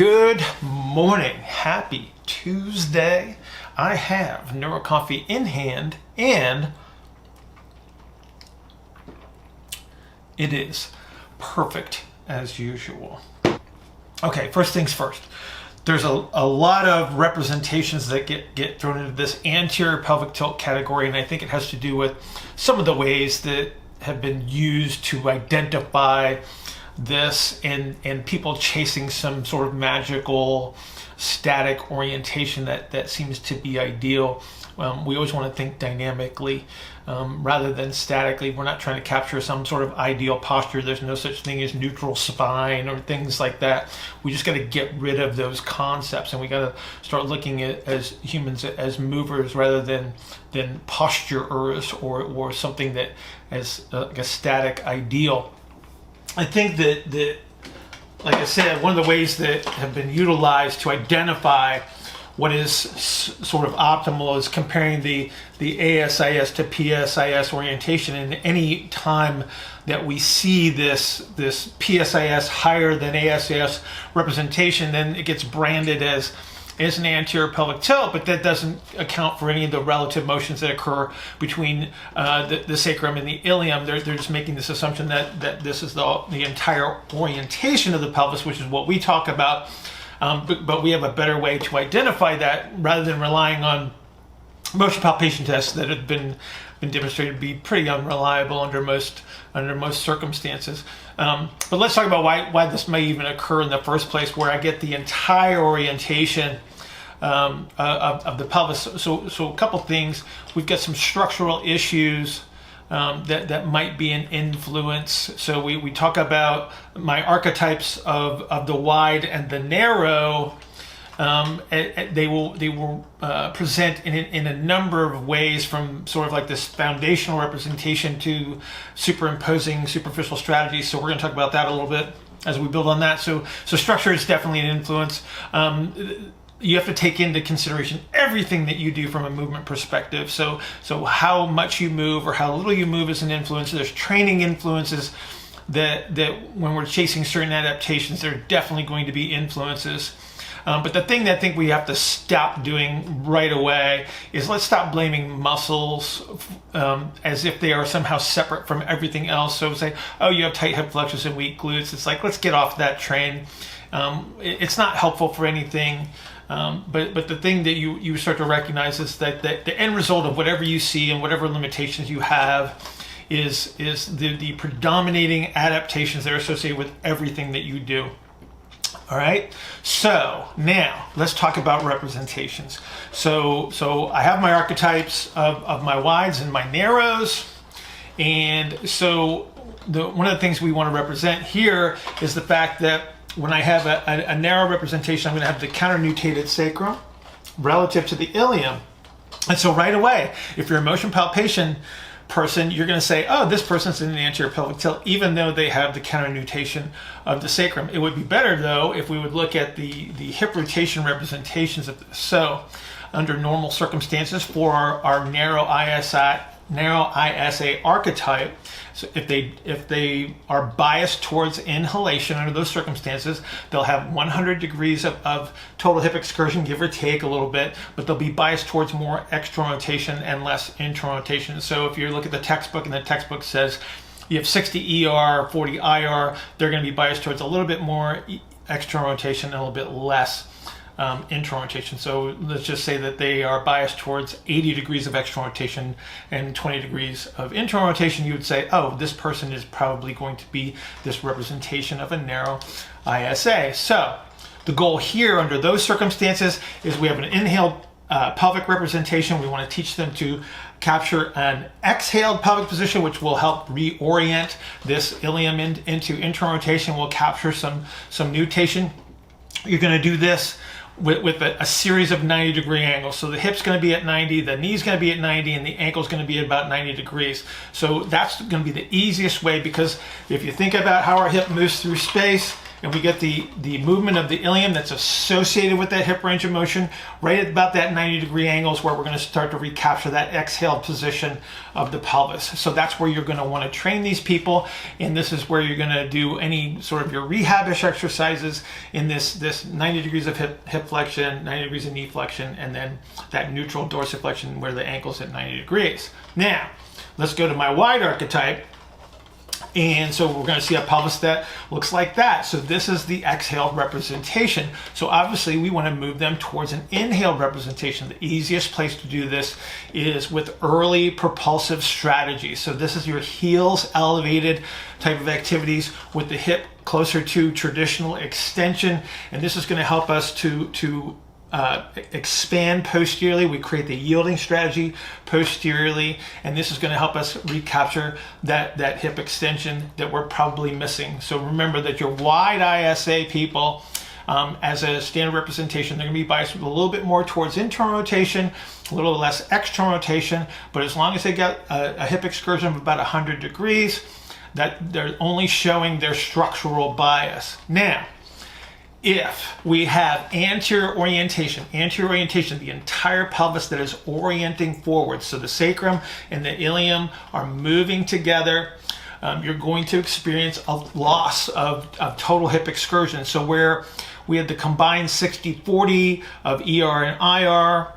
Good morning. Happy Tuesday. I have Neuro Coffee in hand and it is perfect as usual. Okay, first things first. There's a lot of representations that get thrown into this anterior pelvic tilt category, and I think it has to do with some of the ways that have been used to identify this and people chasing some sort of magical static orientation that seems to be ideal. We always want to think dynamically rather than statically. We're not trying to capture some sort of ideal posture. There's no such thing as neutral spine or things like that. We just got to get rid of those concepts, and we got to start looking at as humans as movers rather than posturers or something that as like a static ideal. I think that, like I said, one of the ways that have been utilized to identify what is sort of optimal is comparing the ASIS to PSIS orientation. And any time that we see this PSIS higher than ASIS representation, then it gets branded as an anterior pelvic tilt, but that doesn't account for any of the relative motions that occur between the sacrum and the ilium. They're just making this assumption that this is the entire orientation of the pelvis, which is what we talk about. But we have a better way to identify that rather than relying on motion palpation tests that have been demonstrated to be pretty unreliable under most circumstances. But let's talk about why this may even occur in the first place, where I get the entire orientation of the pelvis. So a couple things. We've got some structural issues that might be an influence. So we talk about my archetypes of the wide and the narrow. They will present in a number of ways, from sort of like this foundational representation to superimposing superficial strategies. So we're going to talk about that a little bit as we build on that. So structure is definitely an influence. You have to take into consideration everything that you do from a movement perspective. So how much you move or how little you move is an influence. There's training influences that when we're chasing certain adaptations, there are definitely going to be influences. But the thing that I think we have to stop doing right away is let's stop blaming muscles as if they are somehow separate from everything else. So say, oh, you have tight hip flexors and weak glutes. It's like, let's get off that train. It's not helpful for anything. But the thing that you start to recognize is that the end result of whatever you see and whatever limitations you have is the predominating adaptations that are associated with everything that you do. All right, so now let's talk about representations. So I have my archetypes of my wides and my narrows, and so one of the things we want to represent here is the fact that when I have a narrow representation, I'm going to have the counter-nutated sacrum relative to the ilium. And so right away, if you're a motion palpation person, you're going to say, oh, this person's in an anterior pelvic tilt, even though they have the counter-nutation of the sacrum. It would be better, though, if we would look at the hip rotation representations of this. So under normal circumstances for our narrow ISA archetype, so if they are biased towards inhalation under those circumstances, they'll have 100 degrees of total hip excursion, give or take a little bit, but they'll be biased towards more external rotation and less internal rotation. So if you look at the textbook, and the textbook says you have 60 ER, 40 IR, they're going to be biased towards a little bit more external rotation and a little bit less internal rotation. So let's just say that they are biased towards 80 degrees of external rotation and 20 degrees of internal rotation. You would say, oh, this person is probably going to be this representation of a narrow ISA. So the goal here under those circumstances is we have an inhaled pelvic representation. We want to teach them to capture an exhaled pelvic position, which will help reorient this ilium into internal rotation. We'll capture some nutation. You're going to do this with a series of 90-degree angles. So the hip's going to be at 90, the knee's going to be at 90, and the ankle's going to be at about 90 degrees. So that's going to be the easiest way, because if you think about how our hip moves through space, and we get the movement of the ilium that's associated with that hip range of motion right at about that 90-degree angles where we're going to start to recapture that exhaled position of the pelvis. So that's where you're going to want to train these people, and this is where you're going to do any sort of your rehab-ish exercises in this 90 degrees of hip flexion, 90 degrees of knee flexion, and then that neutral dorsiflexion where the ankle's at 90 degrees. Now, let's go to my wide archetype. And so we're going to see a pelvis that looks like that. So this is the exhaled representation. So obviously we want to move them towards an inhaled representation. The easiest place to do this is with early propulsive strategies. So this is your heels elevated type of activities with the hip closer to traditional extension. And this is going to help us to expand posteriorly. We create the yielding strategy posteriorly, and this is going to help us recapture that hip extension that we're probably missing. So remember that your wide ISA people, as a standard representation, they're going to be biased a little bit more towards internal rotation, a little less external rotation, but as long as they get a hip excursion of about 100 degrees, that they're only showing their structural bias. Now, if we have anterior orientation, the entire pelvis that is orienting forward, so the sacrum and the ilium are moving together, you're going to experience a loss of total hip excursion. So where we had the combined 60-40 of ER and IR,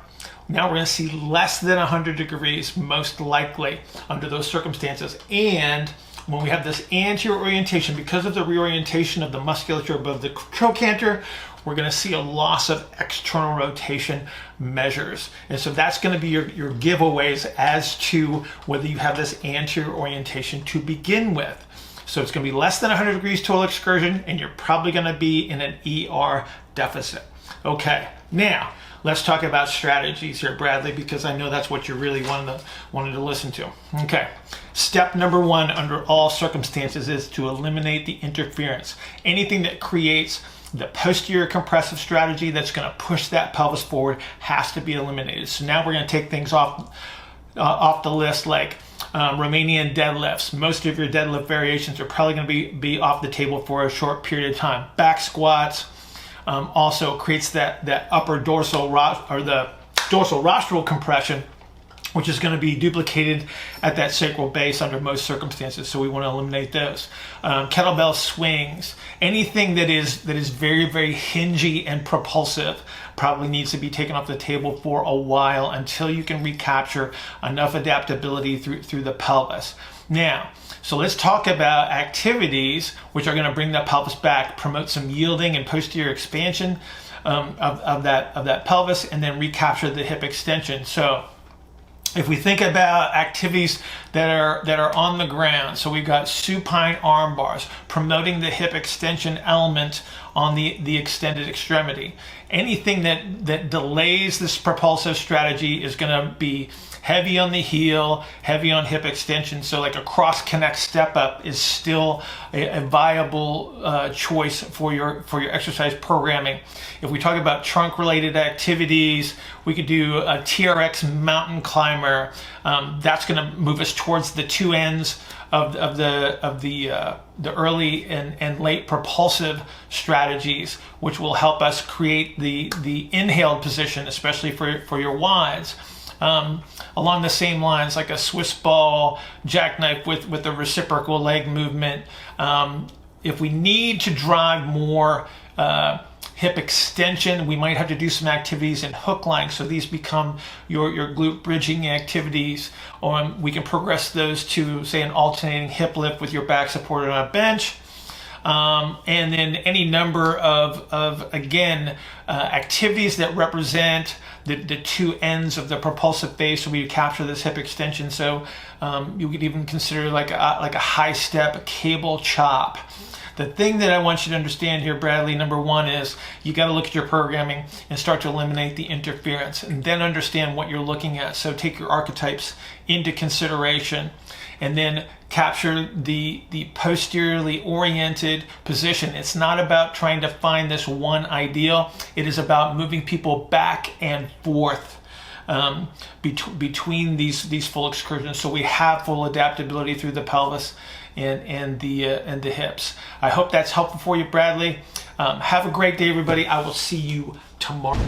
now we're going to see less than 100 degrees, most likely, under those circumstances. And when we have this anterior orientation, because of the reorientation of the musculature above the trochanter, we're going to see a loss of external rotation measures. And so that's going to be your giveaways as to whether you have this anterior orientation to begin with. So it's going to be less than 100 degrees total excursion, and you're probably going to be in an ER deficit. Okay, now let's talk about strategies here, Bradley, because I know that's what you really wanted to listen to. Okay, step number one under all circumstances is to eliminate the interference. Anything that creates the posterior compressive strategy that's going to push that pelvis forward has to be eliminated. So now we're going to take things off the list, like Romanian deadlifts. Most of your deadlift variations are probably going to be off the table for a short period of time. Back squats. Also creates that upper dorsal or the dorsal rostral compression, which is going to be duplicated at that sacral base under most circumstances. So we want to eliminate those. Kettlebell swings, anything that is very, very hingy and propulsive probably needs to be taken off the table for a while until you can recapture enough adaptability through the pelvis. Now, so let's talk about activities which are going to bring that pelvis back, promote some yielding and posterior expansion of that pelvis, and then recapture the hip extension. So if we think about activities that are on the ground, so we've got supine arm bars, promoting the hip extension element on the extended extremity. Anything that delays this propulsive strategy is going to be heavy on the heel, heavy on hip extension. So like a cross connect step up is still a viable choice for your exercise programming. If we talk about trunk related activities, we could do a TRX mountain climber. That's going to move us towards the two ends of the early and late propulsive strategies, which will help us create the inhaled position, especially for your wides. Along the same lines, like a Swiss ball jackknife with a reciprocal leg movement. If we need to drive more hip extension, we might have to do some activities in hook line. So these become your glute bridging activities. We can progress those to, say, an alternating hip lift with your back supported on a bench. And then any number of again, activities that represent the two ends of the propulsive base, so we capture this hip extension. So you could even consider like a high step cable chop. The thing that I want you to understand here, Bradley, number one is you got to look at your programming and start to eliminate the interference, and then understand what you're looking at. So take your archetypes into consideration, and then capture the posteriorly oriented position. It's not about trying to find this one ideal. It is about moving people back and forth between these full excursions, so we have full adaptability through the pelvis, and the hips. I hope that's helpful for you, Bradley. Have a great day, everybody. I will see you tomorrow.